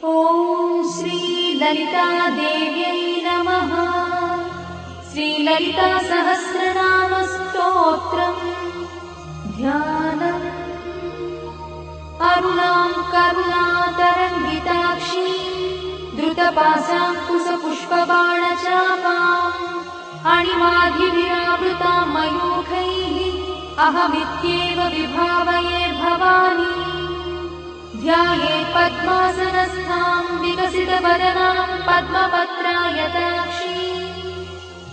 ॐ श्री ललितादेव्यै नमः। श्रीललिता सहस्रनाम स्तोत्रम् ध्यानम्। अरुणां करुणातरङ्गिताक्षी द्रुतपाशाङ्कुशपुष्पबाणचापाम् अणिमाधिभिरावृतां मयूखैः अहमित्येव विभावये भवानी। ध्यायेत् पद्मासनस्थां विकसितवदनां पद्मपत्रायताक्षी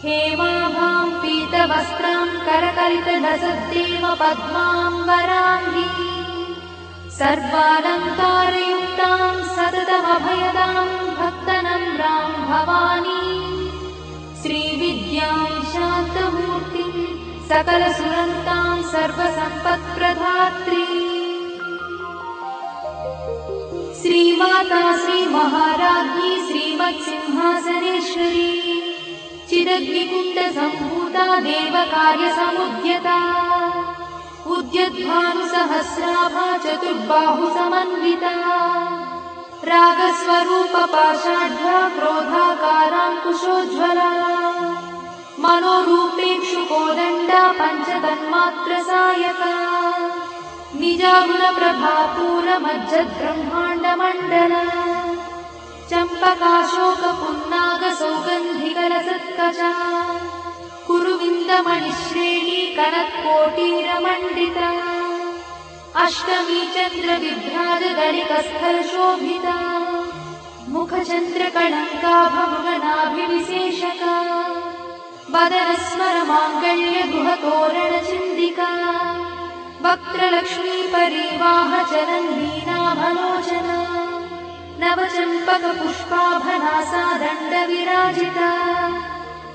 हेमाभां पीतवस्त्रां करकलितलसद्देव पद्माम्बराङ्गी सर्वालङ्कारयुक्तां सततमभयदां भक्तनम्रां भवानी। श्रीविद्यां शान्तमूर्तिं सकलसुरन्तां सर्वसम्पत्प्रदात्री श्रीमाता श्रीमहाराज्ञी श्रीमत्सिंहासनेश्वरी चिदग्निकुण्डसम्भूता देवकार्यसमुद्यता उद्यद्भानुसहस्राभा चतुर्बाहुसमन्विता रागस्वरूपपाषाढ्या क्रोधाकाराङ्कुशोज्ज्वला मनोरूपेक्षुकोदण्डा पञ्चतन्मात्रसायका निजागुणप्रभापूरमज्जद्ब्रह्माण्डमण्डला चम्पकाशोकपुन्नागसौगन्धिकलसत्कचा कुरुविन्दमणिश्रेणी कनत्कोटीरमण्डिता अष्टमी चन्द्रविभ्राजदलिकस्थलशोभिता मुखचन्द्रकलङ्काभमृगनाभिविशेषका वदनस्मरमाङ्गल्यगुहतोरणचिन्दिका वक्त्रलक्ष्मी परिवाहचरन्नीनाभलोचना नवचम्पकपुष्पाभनासा दण्डविराजिता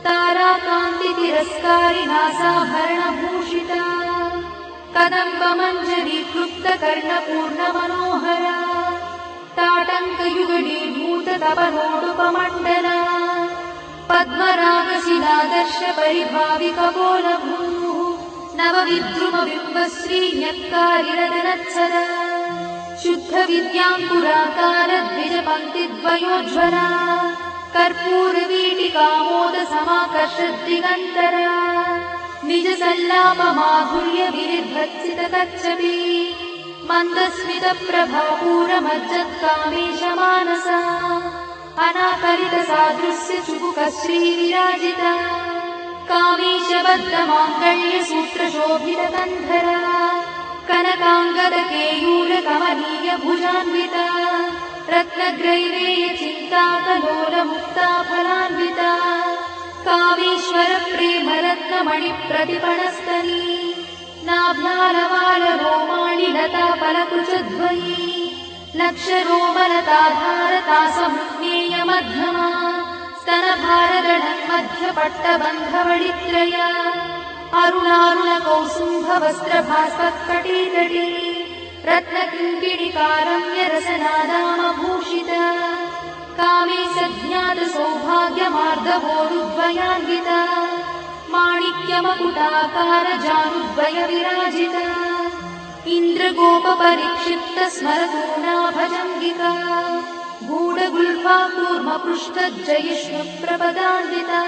ताराकान्तितिरस्कारिनासाभरणभूषिता कदम्बमञ्जरीक्लुप्तकर्णपूर्णमनोहरा ताटङ्कयुगडीभूततपनोडुपमण्डला पद्मरागशिलादर्शपरिभाविकपोलभूः नवविद्रुमबिम्बश्रीन्यक्कारिरदनत्सरा शुद्धविद्याङ्कुराकारद्विजपङ्क्तिद्वयोज्ज्वला कर्पूरवीटिकामोदसमाकर्षद्दिगन्तरा निजसल्लापमाधुर्यविनिर्भत्सितकच्छपि मन्दस्मितप्रभापूरमज्जत्कामेशमानसा अनाकलितसादृश्यचुबुकश्रीविराजिता कामेशबद्धमाङ्गल्यसूत्रशोभितकन्धरा कनकाङ्गदकेयूरकमनीयभुजान्विता रत्नग्रैवेयचिन्ताकलोलमुक्ताफलान्विता कामेश्वरप्रेमरत्नमणिप्रतिपणस्तनी नाभ्यालवालरोमाणि लताफलकुचध्वयी लक्षरोमलताधारतासमुज्ञेयमध्यमा स्तनभारदढन्मध्यपट्टबन्धवडित्रया अरुणारुणकौसुम्भवस्त्रभास्वत्कटीतटी रत्नकिङ्किणिकारम्यरसनादामभूषिता कामे सज्ञातसौभाग्यमार्दवोरुद्वयान्विता माणिक्यमकुटाकारजानुद्वयविराजिता इन्द्रगोपपरिक्षिप्तस्मरतूनाभजङ्गिका गूढगुल्फा कूर्मपृष्ठज्जयिष्णुप्रपदान्विता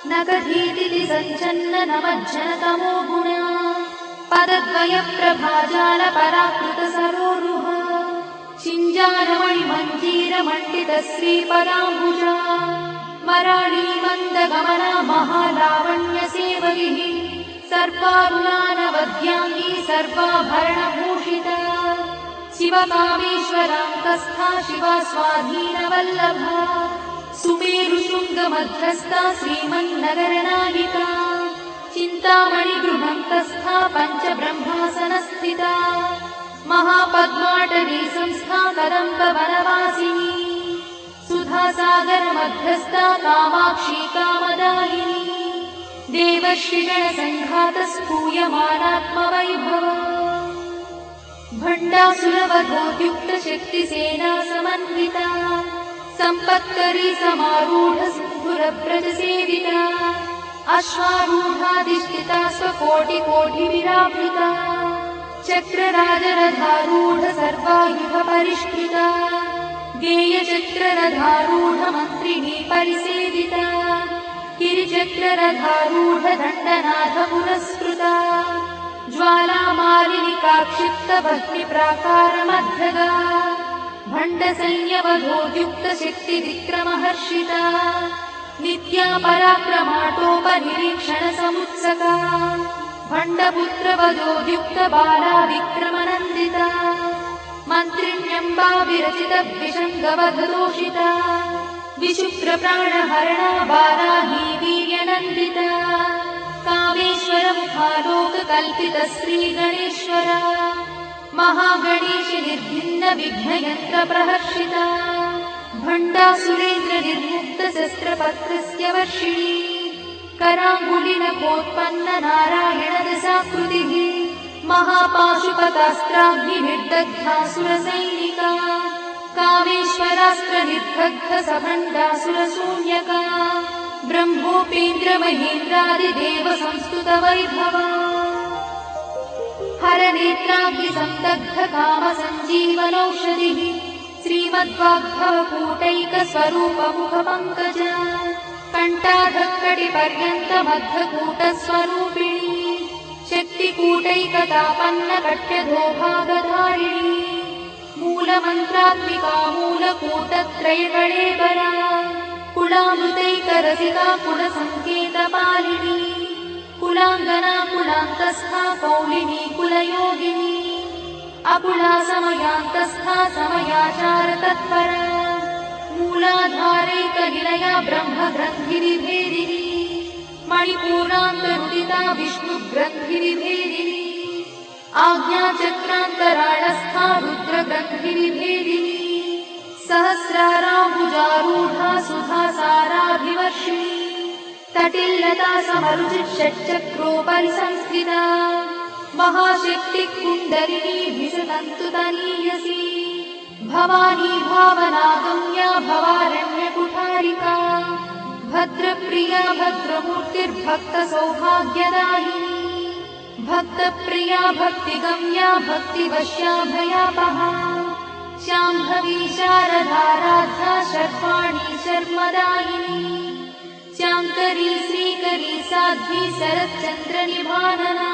नखधीतिथि सञ्चन्ननमज्जनतमो गुणा पदद्वयप्रभाजालपराकृतसरोरुहा चिञ्जारमणिमञ्जीरमण्डितश्रीपदाम्बुजा मराळीमन्दगमना महालावण्यसेवगिः सर्वारुणानवद्याङ्गी सर्वाभरणभूषिता शिवकामेश्वराङ्कस्था शिवा स्वाधीनवल्लभा सुमेरुशृङ्गमध्यस्था श्रीमन्नगरनायिका चिन्तामणिगृहन्तस्था पञ्चब्रह्मासनस्थिता महापद्माटवी संस्था कदम्बवनवासिनी सुधासागरमध्यस्था कामाक्षी कामदायिनी देवर्षिगणसङ्घातस्तूयमानात्मवैभवा भण्डासुरवधोद्युक्तशक्तिसेना समन्विता सम्पत्करी समारूढसिन्धुरव्रजसेविता अश्वारूढाधिष्ठिता स्वकोटिकोटिविरावृता चक्रराजरथारूढ सर्वायुधपरिष्कृता गेय गिरिचक्ररथारूढमन्त्रिणी परिसेविता गिरिचक्ररथारूढदण्डनाथ पुरस्कृता ज्वालामालिनिकाक्षिप्तभक्तिप्राकारमध्यगा भण्डसैन्यवधोद्युक्तशक्तिविक्रमहर्षिता नित्या पराक्रमाटोपनिरीक्षणसमुत्सका भण्डपुत्रवधोद्युक्तबाला विक्रमनन्दिता मन्त्रिण्यम्बा विरचितविषङ्गवधदोषिता विशुक्रप्राणहरणा बालाही वीर्यनन्दिता कामेश्वरमुखालोककल्पितश्रीगणेश्वरा महागणेशि निर्भिन्नविघ्नयन्त्रप्रहर्षिता भण्डासुरेन्द्रनिर्मुक्तशस्त्रपत्रस्य वर्षिणी कराङ्गुलिनखोत्पन्ननारायणदशाकृतिः महापाशुपतास्त्राग्निर्दग्धासुरसैनिका कामेश्वरास्त्रनिर्दग्धसभण्डासुरशून्यका ब्रह्मोपेन्द्रमहेन्द्रादिदेवसंस्तुतवैभवा हरनेत्राग्निसन्दग्धकामसञ्जीवनौषधिः श्रीमद्वाग्भवकूटैकस्वरूपमुखपङ्कज कण्ठाधक्कटिपर्यन्तमद्धकूटस्वरूपिणी शक्तिकूटैकतापन्नकट्यधोभागधारिणी मूलमन्त्रात्मिका मूलकूटत्रयकळेबरा कुलामृतैकरसिका कुलसङ्केतपालिनी कुलाङ्गना कुलान्तस्था कौलिनी कुलयोगिनी अकुला समयान्तस्था समयाचारतत्परा मूलाधारैकनिलया ब्रह्मग्रन्थिविभेदिनी मणिपूरान्तरुदिता विष्णुग्रन्थिविभेदिनी आज्ञाचक्रान्तराळस्था रुद्रग्रन्थिविभेदिनी सहस्राराम्बुजारूढा सुधासाराभिवर्षिणी तटिल्लता समरुचिषट्चक्रोपरि संस्थिता महाशक्तिकुण्डलिनी भिषतन्तुतनीयसी भवानी भावनागम्या भवारण्यकुठारिका भद्रप्रिया भद्रमूर्तिर्भक्तसौभाग्यदायिनी भक्तप्रिया भक्तिगम्या भक्तिवश्या भयापहा शाम्भवी शारदाराध्या शर्वाणी शर्मदायिनी शाङ्करी श्रीकरी साध्वी शरच्चन्द्रनिभानना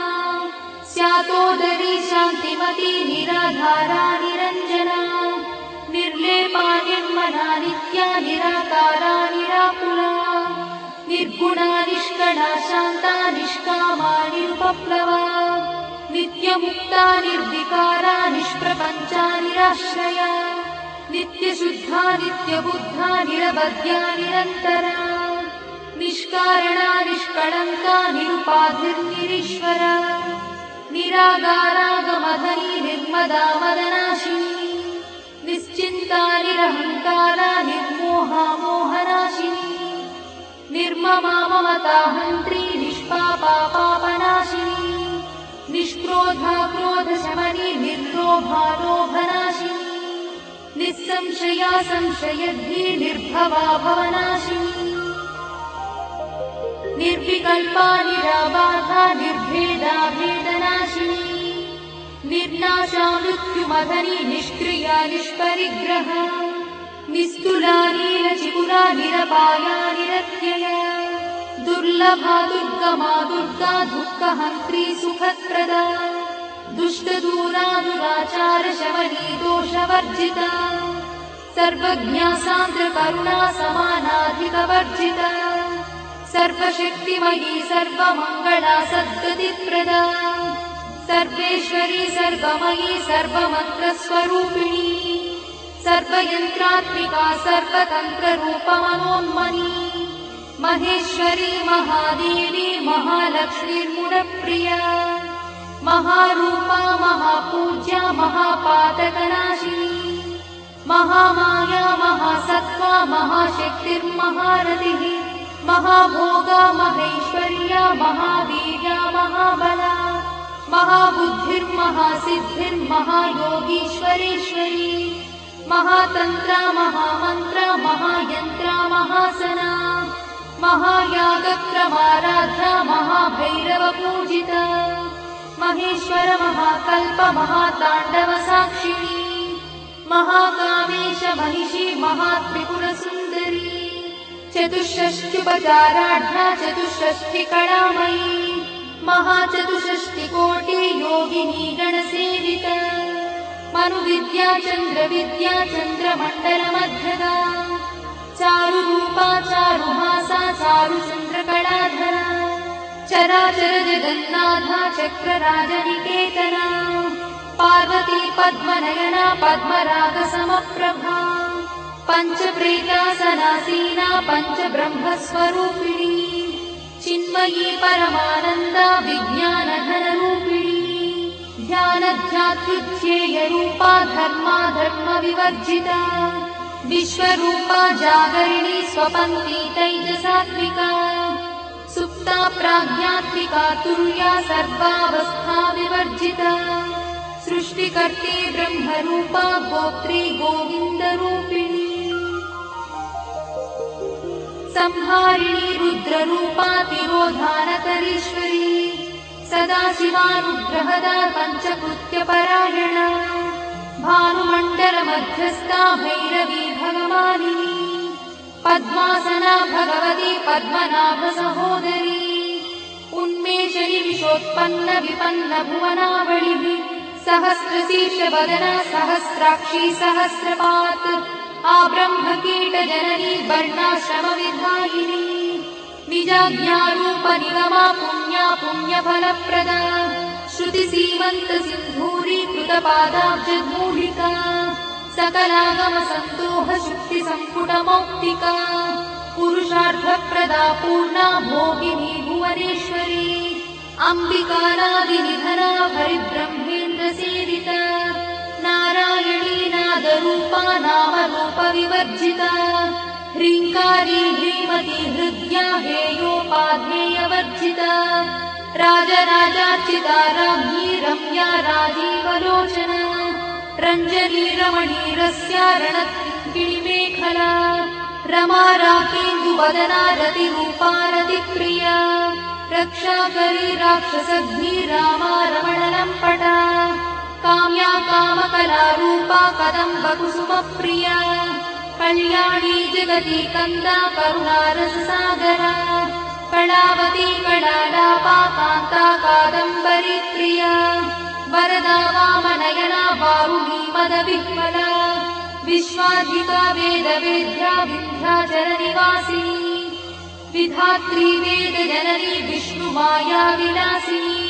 स्यातोदरी शान्तिमती निराधारा निरञ्जना निर्लेपा निर्मला नित्या निराकारा निराकुला निर्गुणा निष्कला शान्ता निष्कामा निरुपप्लवा नित्यमुक्ता निर्विकारा निष्प्रपञ्चा निराश्रया नित्यशुद्धा नित्यबुद्धा निरवध्या निरन्तरा निष्कारणा निष्कळङ्का निरुपाधिर्निरीश्वरा निरागारागमधनी निर्मदा मदनाशिनी निश्चिन्ता निरहङ्कारा निर्मोहा मोहनाशिनी निर्ममा ममताहन्त्री निष्पापा पापनाशिनी निष्क्रोधा क्रोधशमनी निर्लोभा लोभनाशिनी निस्संशया संशयद्धि निर्भवा भवनाशिनी निर्विकल्पा निराबाधा निर्भेदा भेदनाशिनी निर्नाशा मृत्युमधनी निष्क्रिया निष्परिग्रहा निस्तुला नीलचिपुरा निरपाया निरत्यया दुर्लभा दुर्गमा दुर्गा दुःखहन्त्री सुखप्रदा दुष्टदूरा दुराचारशमनी दोषवर्जिता सर्वज्ञा सान्द्रकरुणा समानाधिकवर्जिता सर्वशक्तिमयी सर्वमङ्गला सद्गतिप्रदा सर्वेश्वरी सर्वमयी सर्वमन्त्रस्वरूपिणी सर्वयन्त्रात्मिका सर्वतन्त्ररूपमनोन्मनी महेश्वरी महादेवी महालक्ष्मीर्मुनप्रिया महारूपा महापूज्या महापातकनाशिनी महामाया महासत्त्वा महाशक्तिर्महारतिः महाभोगा महेश्वर्या महावीर्या महाबला महाबुद्धिर्महासिद्धिर्महायोगीश्वरेश्वरी महातन्त्रा महामन्त्रा महायन्त्रा महासना महायागक्रमाराध्या महाभैरवपूजिता महेश्वर महाकल्प महाताण्डवसाक्षिणी महाकामेश महिषी महात्रिपुरसुन्दरी चतुष्षष्ट्युपचाराढ्या चतुष्षष्टिकलामयी महाचतुष्षष्टिकोटि योगिनी गणसेविता मनुविद्या चन्द्रविद्या चन्द्रमण्डलमध्यगा चारुरूपा चारुहासा चारुचन्द्रकलाधरा चराचर जगन्नाथा चक्रराजनिकेतना पार्वती पद्मनयना पद्मरागसमप्रभा पञ्चप्रेतासनासीना पञ्चब्रह्मस्वरूपिणी चिन्मयी परमानन्दा विज्ञानघनरूपिणी ध्यानध्यातृध्येयरूपा धर्मा धर्मविवर्जिता विश्वरूपा जागरिणी स्वपन्ती तैजसात्विका सुप्ता प्राज्ञात्मिका तुर्या सर्वावस्था विवर्जिता सृष्टिकर्त्री ब्रह्मरूपा गोत्री गोविन्दरूपिणी संहारिणी रुद्ररूपा तिरोधानकरीश्वरी सदाशिवानुग्रहदा पञ्चकृत्यपरायणा भानुमण्डलमध्यस्था भैरवी भगवानिनी पद्मासना भगवती पद्मनाभसहोदरी उन्मेषरी विशोत्पन्न विपन्न भुवनावलिः सहस्रशीर्षवदना सहस्राक्षी सहस्रपात् आब्रह्मकीटजननी वर्णाश्रमविधायिनी निजाज्ञारूपनिगमा पुण्या पुण्यफलप्रदा श्रुतिसीमन्तसिन्धूरीकृतपादाब्जधूलिका सकलागमसन्दोहशुक्तिसम्पुटमौक्तिका पुरुषार्थप्रदा पूर्णा भोगिनी भुवनेश्वरी अम्बिकानादिनिधना हरिब्रह्मेन्द्रसेविता नारायणी नादरूपा नामरूपविवर्जिता ह्रीङ्कारी ह्रीमती हृद्या हेयोपाध्येयवर्जिता राजराजार्चिता राज्ञी रम्या राजीवलोचना रञ्जनी रमणीरस्या रणकिणिमेखला रमा राकेन्दुवदना रतिरूपा रतिप्रिया रक्षाकरी राक्षसग्नी रामा रमणलम्पटा काम्या कामकलारूपा कदम्बकुसुमप्रिया कल्याणी जगती कन्दा करुणारससागरा कलावती कलालापा कान्ता कादम्बरी प्रिया वरदा वामनयना वारुणी मदविह्वला विश्वाधिका वेदवेद्या विन्ध्याचलनिवासिनी विधात्री वेदजननी विष्णुमाया विलासिनी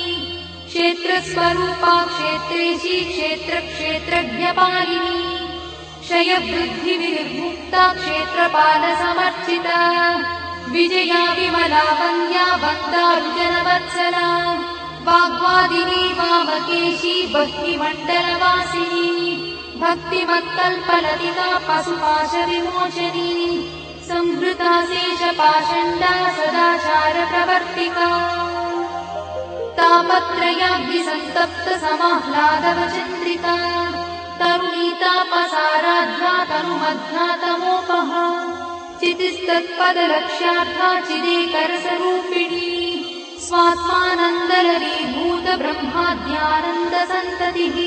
क्षेत्रस्वरूपा क्षेत्रेशी क्षेत्रक्षेत्रज्ञपालिनी क्षयवृद्धिविर्मुक्ता क्षेत्रपालसमर्चिता विजया विमला वन्द्या वन्दारुजनवत्सला वाग्वादिनी वामकेशी बह्निमण्डलवासिनी भक्तिमत्कल्पलतिका पशुपाशविमोचनी संहृता शेषपाषण्डा सदाचारप्रवर्तिका तापत्रयाग्निसन्तप्त समाह्लादवचन्द्रिका तरुणीतापसाराध्या तनुमध्या तमोपहा चितिस्तत्पदलक्ष्यार्था चिदेकरसरूपिणी स्वात्मानन्दलरीभूत ब्रह्माद्यानन्दसन्ततिः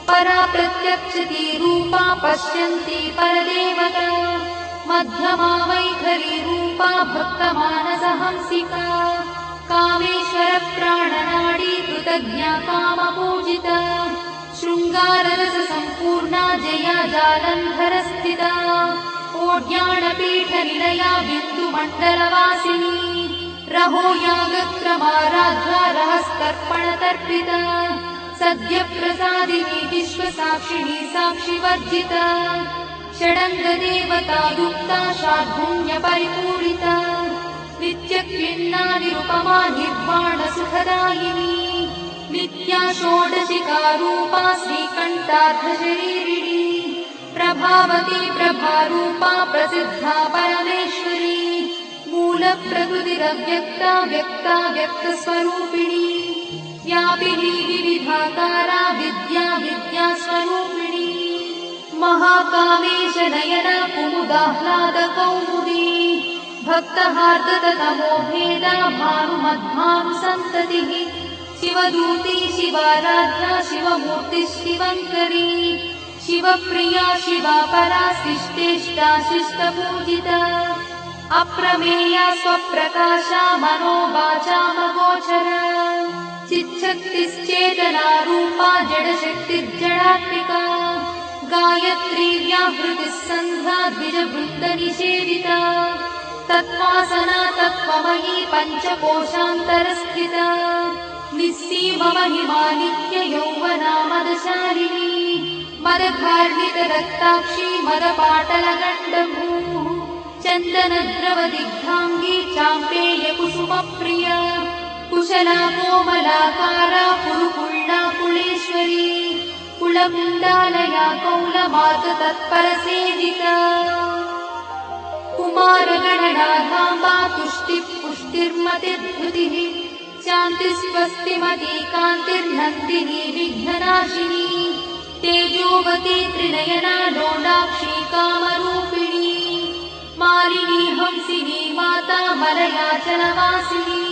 परा प्रत्यक्षती रूपा पश्यन्ती परदेवता मध्यमा वैखरी रूपा भक्तमानसहंसिका कामेश्वरप्राणनाडी कृतज्ञा कामपूजिता शृङ्गाररससम्पूर्णा जया जालन्धरस्थिता ओड्याणपीठनिलया बिन्दुमण्डलवासिनी रहो यागक्रमाराध्या रहस्तर्पणतर्पिता सद्यप्रसादिनी विश्वसाक्षिणी साक्षिवर्जिता षडङ्गदेवतायुक्ता शार्दूल्यपरिपूरिता नित्यक्लिन्नानिरुपमा निर्वाणसुखदायिनी नित्या षोडशिकारूपा श्रीकण्ठार्धशरीरिणी प्रभावती प्रभारूपा प्रसिद्धा परमेश्वरी मूलप्रकृतिरव्यक्ता व्यक्ता व्यक्तस्वरूपिणी व्यापिनी विविधाकारा विद्या विद्यास्वरूपिणी महाकामेश नयना कुमुदाह्लादकौमुदी भक्तहार्दतमोभेदा भानुमद्भानुसन्ततिः शिवदूती शिवाराध्या शिवमूर्तिः शिवङ्करी शिवप्रिया शिवा परा शिष्टेष्टा शिष्टपूजिता अप्रमेया स्वप्रकाशा मनोवाचामगोचरा चिच्छक्तिश्चेतना रूपा जडशक्तिर्जडात्मिका गायत्री व्याहृतिः सन्ध्या द्विजवृन्दनिषेविता तत्त्वासना तत्त्वमयी पञ्चकोशान्तरस्थिता निस्सीममहिमा नित्ययौवना मदशालिनी मदघार्णितरक्ताक्षी मदपाटलगण्डभूः चन्दनद्रवदिग्धाङ्गी चाम्पेयकुसुमप्रिया कुशला कोमलाकारा कुरुकुल्ला कुलेश्वरी कुलकुण्डालया कौलमाततत्परसेविता कुमारगणनाधाम्बा तुष्टिः पुष्टिर्मतिर्धृतिः शान्तिस्वस्तिमती कान्तिर्नन्दिनी विघ्ननाशिनी तेजोवती त्रिनयना लोलाक्षी कामरूपिणी मालिनी हंसिनी माता मलयाचलवासिनी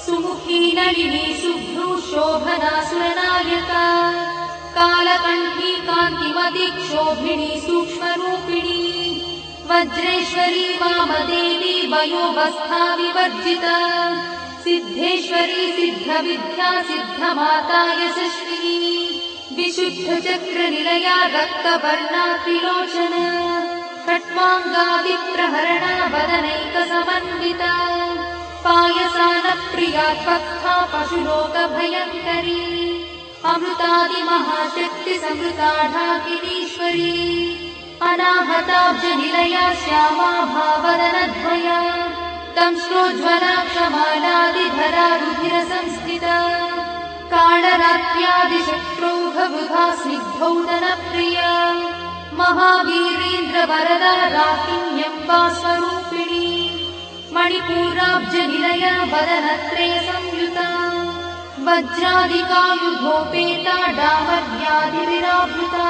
सुमुखी नलिनी शुभ्रू शोभना सुरनायका कालकण्ठी कान्तिमती क्षोभिणी सूक्ष्मरूपिणी वज्रेश्वरी वामदेवी वयोवस्था विवर्जिता सिद्धेश्वरी सिद्धविद्या सिद्धमाता यशस्विनी विशुद्धचक्रनिलया रक्तवर्णा त्रिलोचना खट्वाङ्गादिप्रहरणा वदनैकसमन्विता पायसानप्रिया भक्ता पशुलोकभयङ्करी अमृतादिमहाशक्तिसमृता ढाकिनीश्वरी अनाहताब्जनिलया श्यामा भावदनद्वया दंश्रोज्ज्वला क्षमालादिधरा रुधिरसंस्थिता कालरात्र्यादिशत्रुघवृथा स्निग्धौदनप्रिया महावीरेन्द्रवरदा राकिन्यम्बा स्वरूपिणी मणिपूराब्जनिलया वदनत्रयसंयुता वज्रादिकायुधोपेता डामर्यादिविरावृता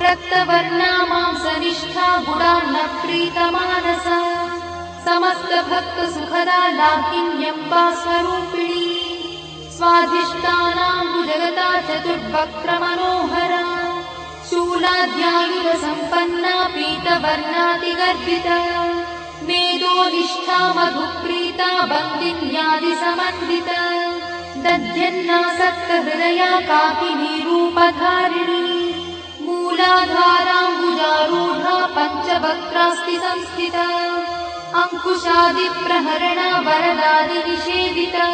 रक्तवर्णा मांसनिष्ठा गुडान्नप्रीतमानसा समस्तभक्तसुखदा लाकिन्यम्बा स्वरूपिणी स्वाधिष्ठानाम्बुजगता चतुर्वक्त्रमनोहरा शूलाद्यायुधसम्पन्ना पीतवर्णातिगर्भिता वेदोनिष्ठा मधुप्रीता बन्दिन्यादिसमन्विता दध्यन्नासक्तहृदया काकिनी रूपधारिणी मूलाधाराम्बुजारूढा पञ्चवक्त्रास्ति संस्थिता अङ्कुशादिप्रहरणा वरदादिनिषेविता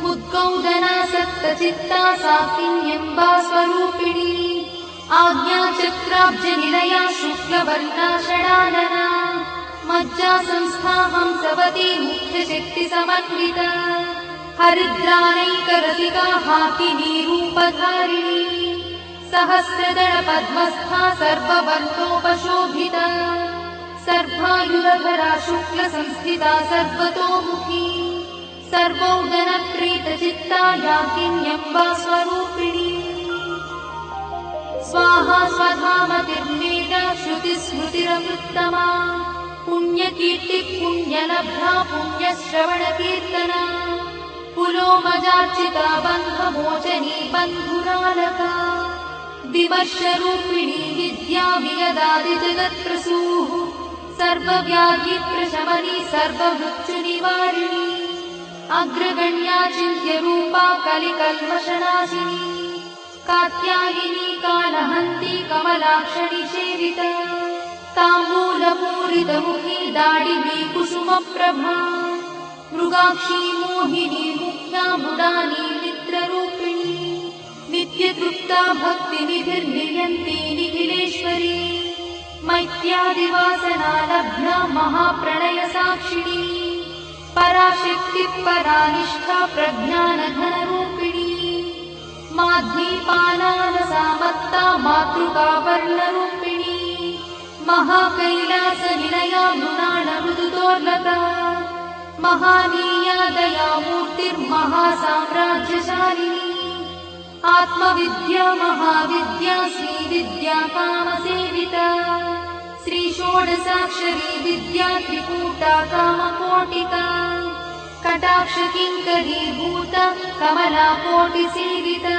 मुद्गौदनासक्तचित्ता साकिन्यम्बा स्वरूपिणी आज्ञाचक्राब्जनिलया शुक्लवर्णा षडानना मज्जासंस्था हंसवती मुख्यशक्तिसमन्विता हरिद्रानैकरसिका हाकिनी रूपधारिणी सहस्रदलपद्मस्था सर्ववर्णोपशोभिता सर्वायुधधरा शुक्लसंस्थिता सर्वतोमुखी सर्वौदनप्रीतचित्ता याकिन्यम्बा स्वरूपिणी स्वाहा स्वधामतिर्मेधा श्रुतिस्मृतिरमृत्तमा पुण्यकीर्तिः पुण्यलब्धा पुण्यश्रवणकीर्तना पुलोमजार्चिता बन्धमोचनी बन्धुरालका विमर्शरूपिणी विद्या वियदादिजगत्प्रसूः सर्वव्याधिप्रशमनी सर्वमृत्युनिवारिणी अग्रगण्या चिन्त्यरूपा कलिकल्मषनाशिनी कात्यायिनी कालहन्ती कमलाक्षणी सेविता ताम्बूलपूरितमुखी दाडिनी कुसुमप्रभा मृगाक्षी मोहिनी मुख्या मृडानी मित्ररूपिणी नित्यतृप्ता भक्तिनिधिर्नियन्ती निखिलेश्वरी मैत्यादिवासना लब्धा महाप्रणयसाक्षिणी पराशक्तिः परानिष्ठा प्रज्ञानधनरूपिणी माध्वीपानानसामत्ता मातृका वर्णरूपिणी महाकैलासनिलया मृणालमृदुदोर्लता महानीया दयामूर्तिर्महासाम्राज्यशालिनी आत्मविद्या महाविद्या श्रीविद्या कामसेविता श्रीषोडशाक्षरी विद्या त्रिकूटा कामकोटिका कटाक्षकिङ्करीभूता कमलाकोटिसेविता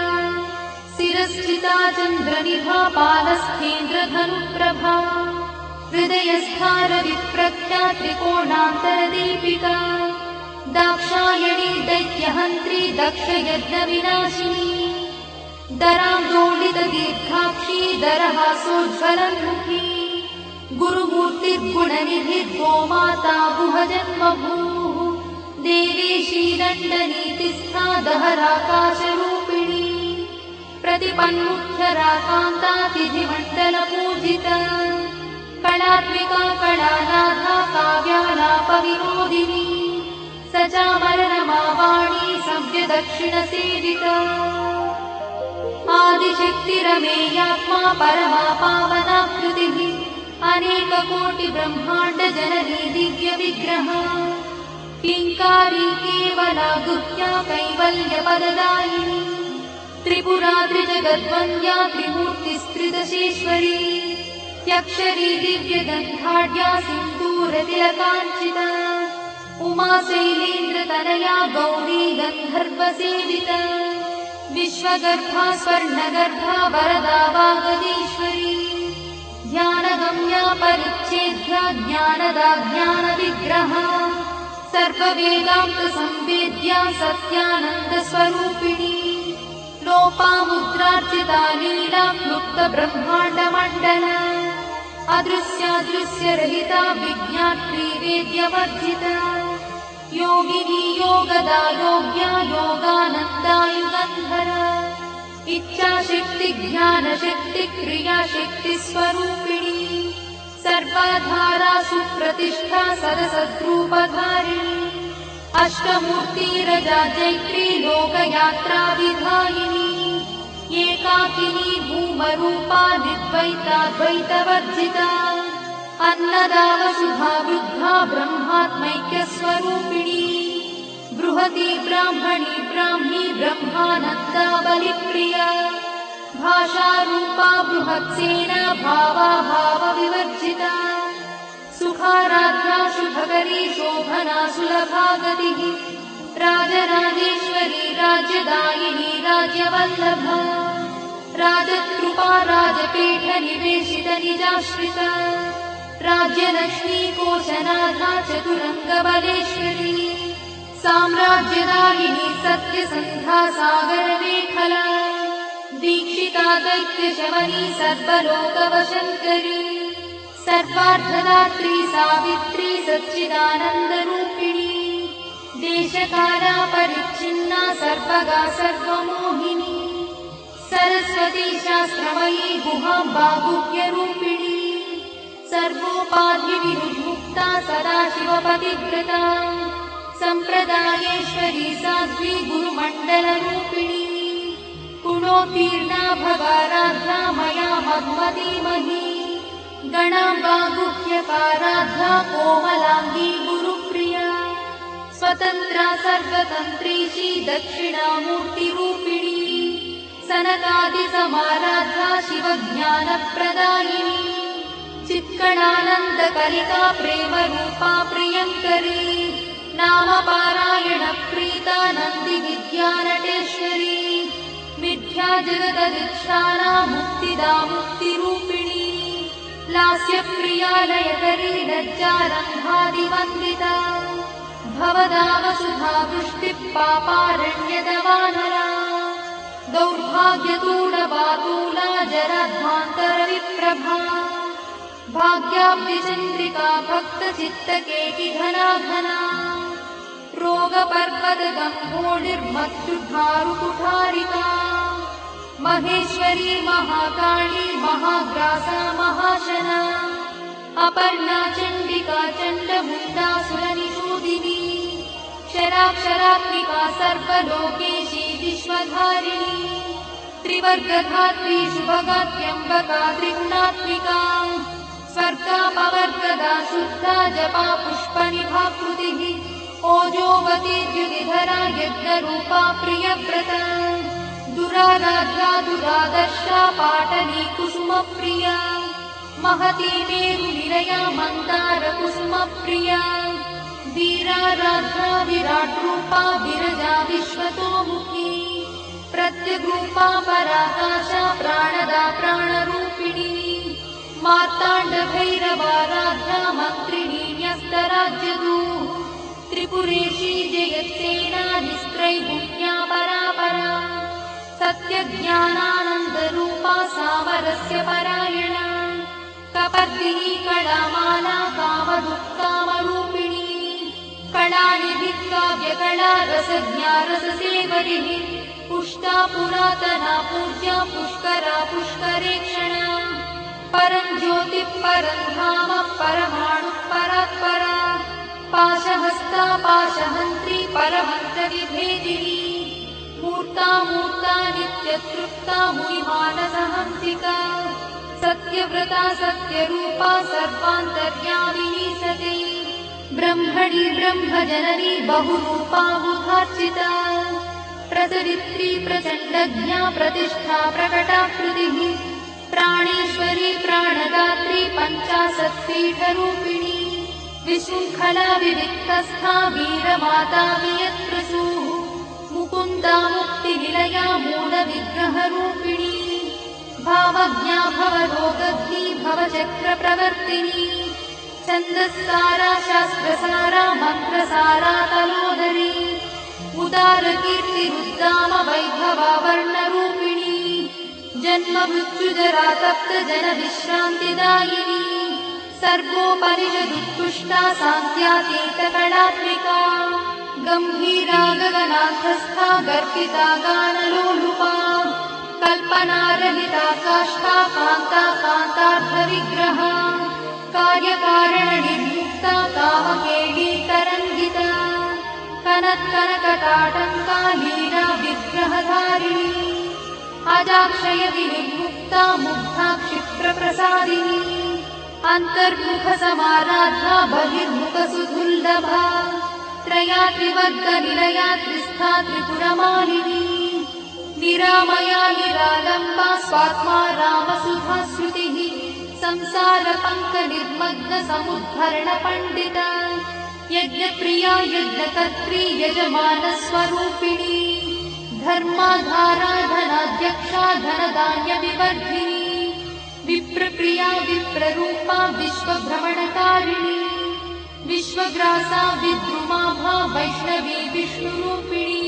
शिरस्थिता चन्द्रनिभा पालस्थेन्द्रधनुप्रभा हृदयस्था रविप्रख्या त्रिकोणान्तरदीपिका दाक्षायणी दैत्यहन्त्री दक्षयज्ञविनाशिनी दरान्दोलितदीर्घाक्षी दरहासोज्ज्वलन्मुखी गुरुमूर्तिर्गुणनिधिर्गोमाता गुहजन्मभूः देवेशी दण्डनीतिस्था दहराकाशरूपिणी प्रतिपन्मुख्यराकान्ता तिथिमण्डलपूजिता कलात्मिका कलानाथा काव्यालापविनोदिनी सचामरनमावाणी सव्यदक्षिणसेविता आदिशक्तिरमेयात्मा परमा पावनाकृतिः अनेककोटिब्रह्माण्डजननी दिव्यविग्रहा किङ्कारी केवला गुह्या कैवल्यपददायिनी त्रिपुरा त्रिजगद्वन्द्या त्रिमूर्तिस्त्रिदशेश्वरी त्यक्षरी दिव्यगन्धाढ्या सिन्दूरतिलकाञ्चिता उमा शैलेन्द्रतनया गौरी गन्धर्वसेविता विश्वगर्भा स्वर्णगर्भा वरदा वागदीश्वरी ध्यानगम्या परिच्छेद्या ज्ञानदा ज्ञानविग्रहा सर्ववेदान्तसंवेद्या सत्यानन्दस्वरूपिणी लोपामुद्रार्चिता लीला क्लुप्तब्रह्माण्डमण्डला अदृश्यादृश्यरहिता विज्ञात्री वेद्यवर्जिता योगिनी योगदा योग्या योगानन्दा युगन्धरा इच्छाशक्ति ज्ञानशक्ति क्रियाशक्तिस्वरूपिणी सर्वाधारा सुप्रतिष्ठा सदसद्रूपधारिणी अष्टमूर्तिरजा चैत्री लोकयात्रा विधायिनी एकाकिनी भूमरूपा निर्द्वैताद्वैतवर्जिता अन्नदा वसुधा वृद्धा ब्रह्मात्मैक्यस्वरूपिणी बृहती ब्राह्मणी ब्राह्मी ब्रह्मानन्दा बलिप्रिया भाषारूपा बृहत्सेना भावा भावविवर्जिता सुखाराध्या शुभकरी शोभना सुलभा गतिः राजराजेश्वरी राज्यदायिनी राज्यवल्लभा राजकृपा राजपीठ निवेशित निजाश्रिता राज्यलक्ष्मी कोशनाथा चतुरङ्गबलेश्वरी साम्राज्यदायिनी सत्यसन्धा सागरमेखला दीक्षिता दैत्यशमनी सर्वलोकवशङ्करी सर्वार्थदात्री सावित्री सच्चिदानन्दरूपिणी देशकाला परिच्छिन्ना सर्वगा सर्वमोहिनी सरस्वती शास्त्रमयी गुहाम्बा गुह्यरूपिणी सर्वोपाधिविमुक्ता सदाशिवपतिव्रता सम्प्रदायेश्वरी साध्वी गुरुमण्डलरूपिणी गुणोत्तीर्णा भगाराध्या मया मधुमतीमही गणाम्बा गुह्यकाराध्या कोमलाङ्गी गुरुप्रिया स्वतन्त्रा सर्वतन्त्रीशी दक्षिणामूर्तिरूपिणी सनकादिसमाराध्या शिवज्ञानप्रदायिनी चित्कणानन्दकलिका प्रेमरूपा प्रियङ्करी नामपारायणप्रीता नन्दिविद्यानटेश्वरी मिथ्या जगदधिष्ठाना मुक्तिदा मुक्तिरूपिणी लास्यप्रिया लयकरी लज्जारम्भादिवन्दिता भवदा वसुधा वृष्टिः पापारण्यदवानरा दौर्भाग्यतूलवातूला जराध्वान्तरविप्रभा भाग्याब्धिचन्द्रिका भक्तचित्तकेकिघना घना रोगपर्वतगम्भोनिर्मत्सुधारुकुठारिका महेश्वरी महाकाली महाग्रासा महाशना अपर्णा चण्डिका चण्डमुण्डासुरनिषूदिनी क्षराक्षरात्मिका सर्वलोकेशी विश्वधारिणी त्रिवर्गधात्री शुभगात्यम्बका त्रिगुणात्मिका स्वर्गापवर्गदा शुद्धा जपा पुष्पनिभाकृतिः ओजोवती द्युतिधरा यज्ञरूपा प्रियव्रता दुराराध्या दुरादर्शा पाटली कुसुमप्रिया महती मेरुनिलया मन्दारकुसुमप्रिया वीराराध्या विराट्रूपा विरजा विश्वतोमुखी प्रत्यग्रूपा पराकाशा प्राणदा प्राणरूपिणी मार्ताण्डभैरवाराध्या मन्त्रिणी न्यस्तराज्यदूः त्रिपुरेशी जयत्सेना निस्त्रैगुण्या परापरा सत्यज्ञानानन्दरूपा सामरस्य परायणा कपर्दिनी कलामाला कामदुःकामरूपिणी कलानिधिः काव्यकला रसज्ञा रससेवरिः पुष्टा पुरातना पूज्या पुष्करा पुष्करेक्षणा परं ज्योतिः परं धाम परमाणुः परात्परा पाशहस्ता पाशहन्त्री परमन्त्रविभेदिनी मूर्ता मूर्ता नित्यतृप्ता मुनिमानसहंसिका सत्यव्रता सत्यरूपा सर्वान्तर्यामिनी सती ब्रह्मणि ब्रह्मजननी बहुरूपा बुधार्चिता प्रसरित्री प्रचण्डज्ञा प्रतिष्ठा प्रकटाकृतिः प्राणेश्वरी प्राणदात्री पञ्चाशत्पीठरूपिणी विशृङ्खला विविक्तस्था वीरमाता वियत्प्रसूः मुकुन्दा मुक्तिनिलया मूलविग्रहरूपिणी भावज्ञा भवरोगग्नी भवचक्रप्रवर्तिनी छन्दस्सारा शास्त्रसारा मन्त्रसारा तलोदरी उदारकीर्तिरुद्दाम वैभवा वर्णरूपिणी जन्ममृत्युजरा तप्त जनविश्रान्तिदायिनी सर्वोपनिषदुत्कृष्टा सान्त्यातीतकलात्मिका गम्भीरा गगनाथस्था गर्भिता गानलोलुपा कल्पनारहिता काष्ठा कान्ता कान्तार्थविग्रहा कार्यकारणनिर्मुक्ता कामकेली तरङ्गिता कनत्कनकटाटङ्का लीला विग्रहधारिणी अजाक्षय विनिर्मुक्ता मुग्धा क्षिप्रप्रसादिनी अन्तर्मुखसमाराधा बहिर्मुखसुदुर्लभा त्रया त्रिवर्गनिलया त्रिस्था त्रिपुरमालिनी निरामया निरालम्बा स्वात्मा रामसुधा श्रुतिः संसारपङ्कनिर्मग्नसमुद्धरणपण्डिता यज्ञप्रिया यज्ञकर्त्री यजमानस्वरूपिणी धर्माधारा धनाध्यक्षा धनधान्यविवर्धिनी विप्रप्रिया विप्ररूपा विश्वभ्रमणकारिणी विश्वग्रासा विद्रुमाभा वैष्णवी विष्णुरूपिणी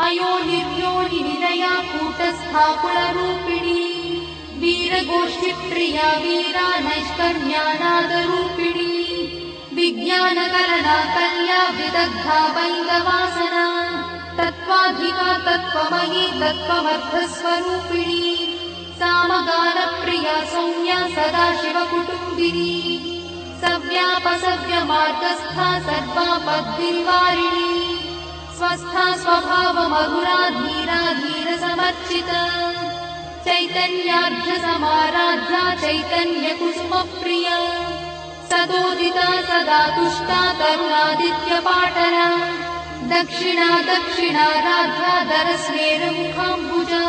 अयोनिर्योनिनिलया कूटस्था कुलरूपिणी वीरगोष्ठिप्रिया वीरा नैष्कर्म्यानादरूपिणी विज्ञानकरणा कल्या विदग्धा वैन्दवासना तत्त्वाधिका तत्त्वमयी तत्त्वमर्थस्वरूपिणी सामगानप्रिया सौम्या सदाशिवकुटुम्बिनी सव्यापसव्यमार्गस्था सर्वापद्विनिवारिणी स्वस्था स्वभावमधुरा धीरा धीरसमर्चिता चैतन्यार्घ्यसमाराध्या चैतन्यकुसुमप्रिया सदोदिता सदा तुष्टा तरुणादित्यपाटला दक्षिणा दक्षिणाराध्या दरस्नेरमुखाम्बुजा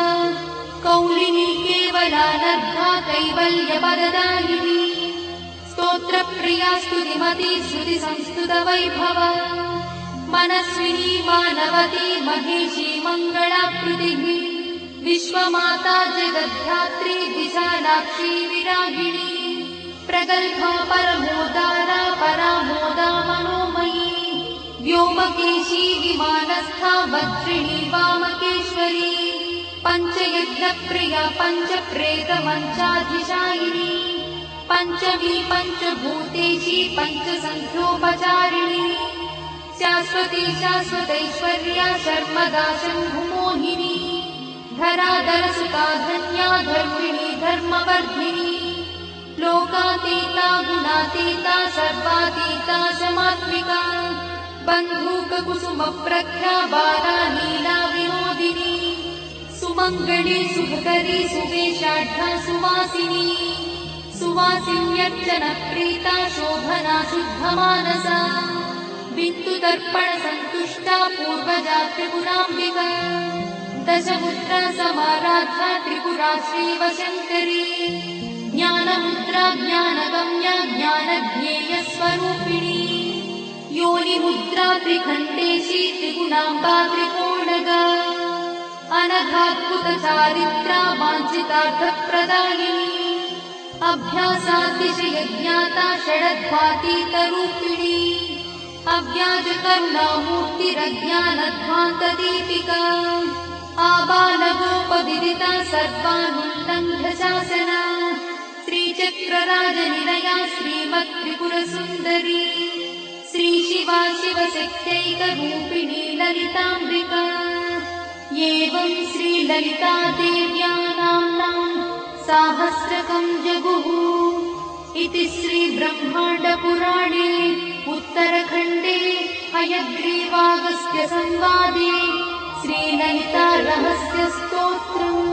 कौलिनी केवलानर्घा कैवल्यपददायिनी स्तोत्रप्रिया स्तुतिमती श्रुतिसंस्तुतवैभवा मनस्विनी मानवती महेशी मङ्गलाकृतिः विश्वमाता जगद्धात्री विशालाक्षी विरागिणी प्रगल्भा परमोदारा परामोदा मनोमयी व्योमकेशी विमानस्था वज्रिणी वामकेश्वरी पञ्चयज्ञप्रिया पञ्चप्रेतमञ्चाधिशायिनी पञ्चमी पञ्चभूतेशी पञ्चसङ्ख्योपचारिणी शाश्वती शाश्वतैश्वर्या शर्मदा शम्भुमोहिनी धराधरसुता धन्या धर्मिणी धर्मवर्धिनी लोकातीता गुणातीता सर्वातीता समात्मिका बन्धूककुसुमप्रख्या बाला लीला विनोदिनी सुमङ्गली सुभकरी सुवेशाढ्या सुवासिनी सुवासिन्यर्चनप्रीता शोभना शुद्धमानसा बिन्दुदर्पणसन्तुष्टा पूर्वजा त्रिपुराम्बिका दशमुद्रा समाराधा त्रिपुरा श्रीवशङ्करी ज्ञानमुद्रा ज्ञानगम्या ज्ञानज्ञेयस्वरूपिणी योनिमुद्रा त्रिखण्डेशी त्रिगुणाम्बा त्रिकोणगा अनघाद्भुतचारित्रा वाञ्छितार्थप्रदायिनी अभ्यासातिशयज्ञाता षडध्वातीतरूपिणी अव्याजकरुणामूर्तिरज्ञानध्वान्तदीपिका आबालगोपविदिता सर्वानुल्लङ्घ्य शासना श्रीचक्रराजनिलया श्रीमत्त्रिपुरसुन्दरी श्रीशिवा शिवशक्त्यैकरूपिणी ललिताम्बिका एवं श्रीललितादेव्या नाम्नां साहस्रकं जगुः इति श्रीब्रह्माण्डपुराणे उत्तरखण्डे हयग्रीवागस्त्यसंवादे श्रीललितारहस्यस्तोत्रम्।